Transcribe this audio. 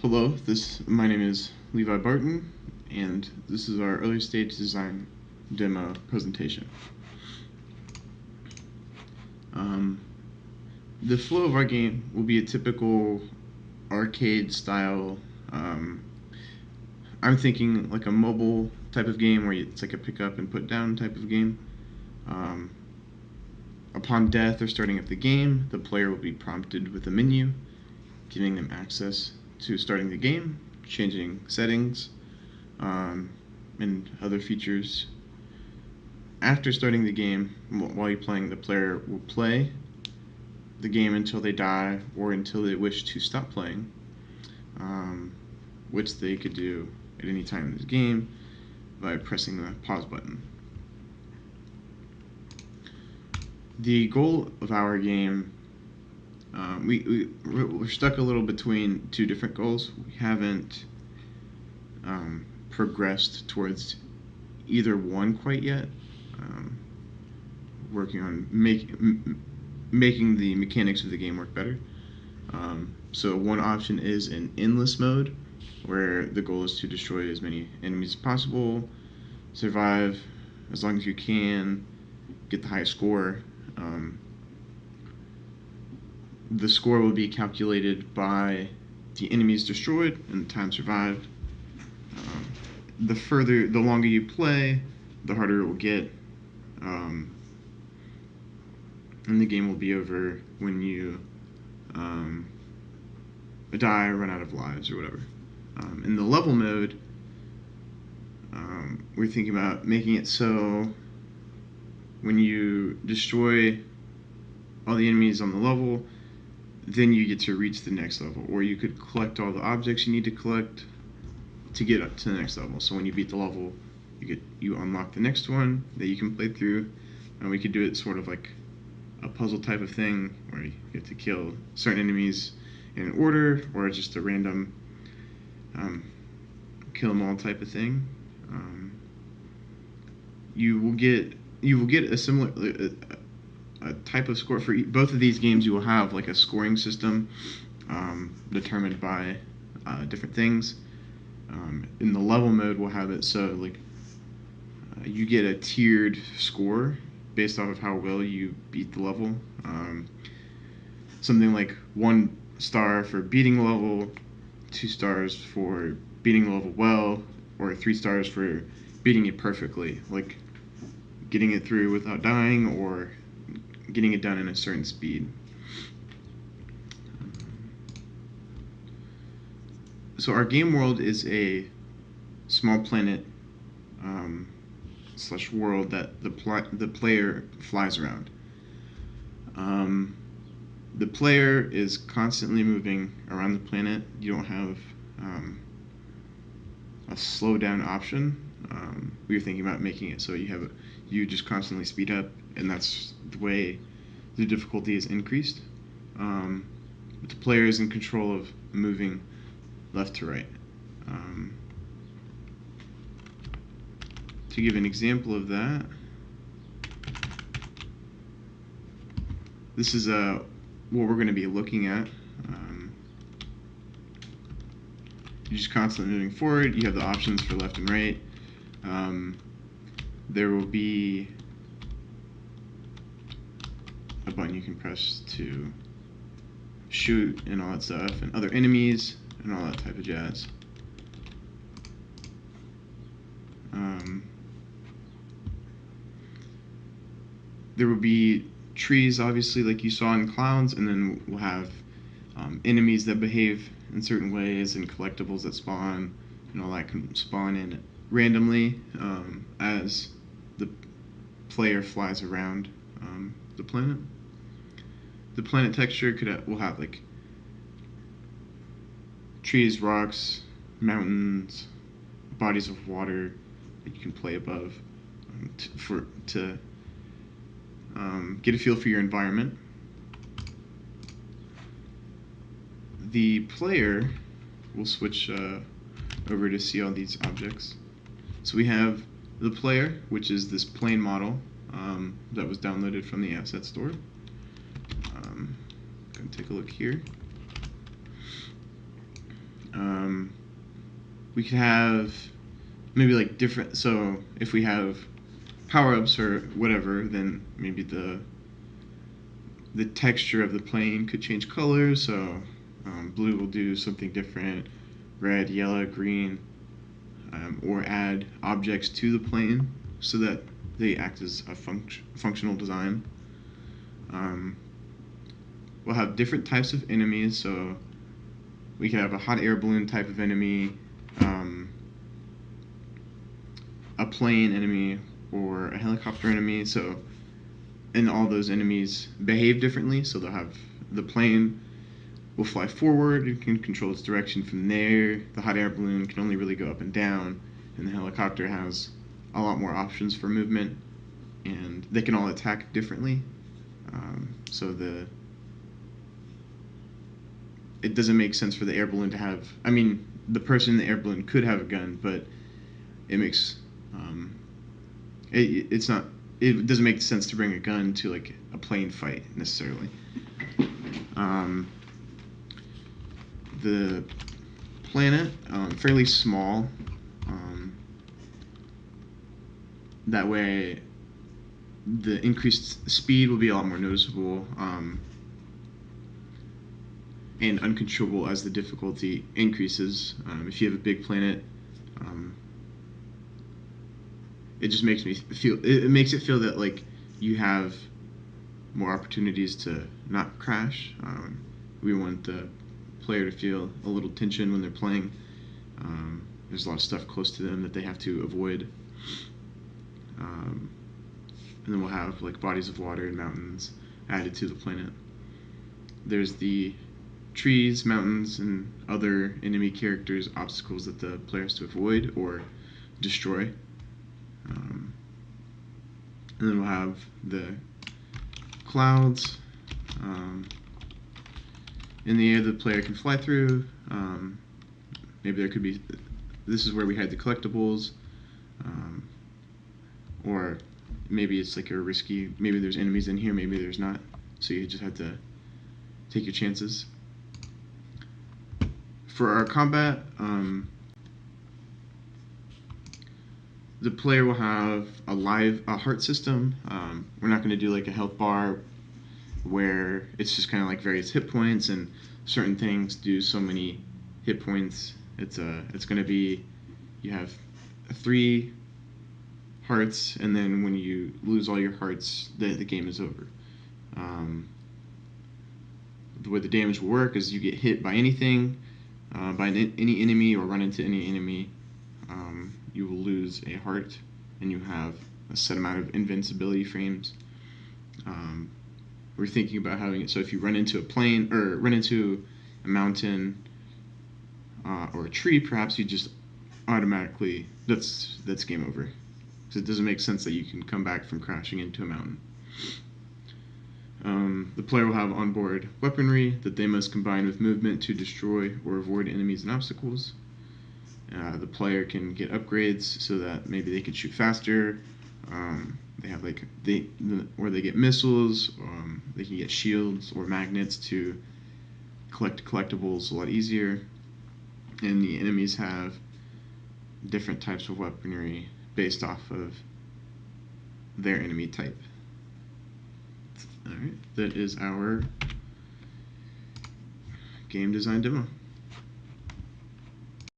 Hello, my name is Levi Barton, and this is our early stage design demo presentation. The flow of our game will be a typical arcade style. I'm thinking like a mobile type of game where it's like a pick up and put down type of game. Upon death or starting up the game, the player will be prompted with a menu, giving them access to starting the game, changing settings, and other features. After starting the game, while you're playing, the player will play the game until they die or until they wish to stop playing, which they could do at any time in the game by pressing the pause button. The goal of our game, we're stuck a little between two different goals. We haven't progressed towards either one quite yet. Working on making the mechanics of the game work better. So one option is an endless mode, where the goal is to destroy as many enemies as possible, survive as long as you can, get the highest score. The score will be calculated by the enemies destroyed and the time survived. The longer you play, the harder it will get, and the game will be over when you die or run out of lives or whatever. In the level mode, we're thinking about making it so when you destroy all the enemies on the level, then you get to reach the next level, or you could collect all the objects you need to collect to get up to the next level. So when you beat the level, you unlock the next one that you can play through, and we could do it sort of like a puzzle type of thing where you have to kill certain enemies in order, or just a random kill them all type of thing. You will get a similar a type of score for both of these games. You will have like a scoring system determined by different things. In the level mode, we'll have it so like you get a tiered score based off of how well you beat the level. Something like 1 star for beating the level, 2 stars for beating the level well, or 3 stars for beating it perfectly, like getting it through without dying or getting it done in a certain speed. So our game world is a small planet slash world that the player flies around. The player is constantly moving around the planet. You don't have a slow down option. We were thinking about making it so you just constantly speed up, and that's the way the difficulty is increased. But the player is in control of moving left to right. To give an example of that, this is what we're going to be looking at. You're just constantly moving forward. You have the options for left and right. There will be a button you can press to shoot and all that stuff, and other enemies and all that type of jazz. There will be trees, obviously, like you saw in Clowns, and then we'll have enemies that behave in certain ways, and collectibles that spawn, and all that can spawn in randomly as the player flies around the planet. The planet texture will have like trees, rocks, mountains, bodies of water that you can play above to get a feel for your environment. The player will switch over to see all these objects. So we have the player, which is this plane model that was downloaded from the asset store. Go and take a look here. We could have maybe like different. So if we have power-ups or whatever, then maybe the texture of the plane could change colors. So blue will do something different, red, yellow, green, or add objects to the plane so that they act as a functional design. We'll have different types of enemies. So we could have a hot air balloon type of enemy, a plane enemy, or a helicopter enemy. So, and all those enemies behave differently. So they'll have the plane will fly forward and can control its direction from there. The hot air balloon can only really go up and down, and the helicopter has a lot more options for movement, and they can all attack differently. So it doesn't make sense for the air balloon to have. I mean, the person in the air balloon could have a gun, but it makes it's not. It doesn't make sense to bring a gun to like a plane fight necessarily. The planet, fairly small. That way, the increased speed will be a lot more noticeable and uncontrollable as the difficulty increases. If you have a big planet, it just makes me feel. It makes it feel that like you have more opportunities to not crash. We want the player to feel a little tension when they're playing. There's a lot of stuff close to them that they have to avoid. And then we'll have like bodies of water and mountains added to the planet. There's the trees, mountains, and other enemy characters, obstacles that the player has to avoid or destroy. And then we'll have the clouds. In the air, the player can fly through. Maybe there could be. This is where we had the collectibles, or maybe it's like a risky. Maybe there's enemies in here. Maybe there's not. So you just have to take your chances. For our combat, the player will have a heart system. We're not going to do like a health bar where it's just kind of like various hit points and certain things do so many hit points. It's going to be you have 3 hearts, and then when you lose all your hearts, the game is over. The way the damage will work is you get hit by anything, by any enemy, or run into any enemy. You will lose a heart, and you have a set amount of invincibility frames. We're thinking about having it so if you run into a plane or run into a mountain or a tree, perhaps you just automatically that's game over. So it doesn't make sense that you can come back from crashing into a mountain. The player will have onboard weaponry that they must combine with movement to destroy or avoid enemies and obstacles. The player can get upgrades so that maybe they can shoot faster. They have like they get missiles. They can get shields or magnets to collect collectibles a lot easier. And the enemies have different types of weaponry based off of their enemy type. Alright, that is our game design demo.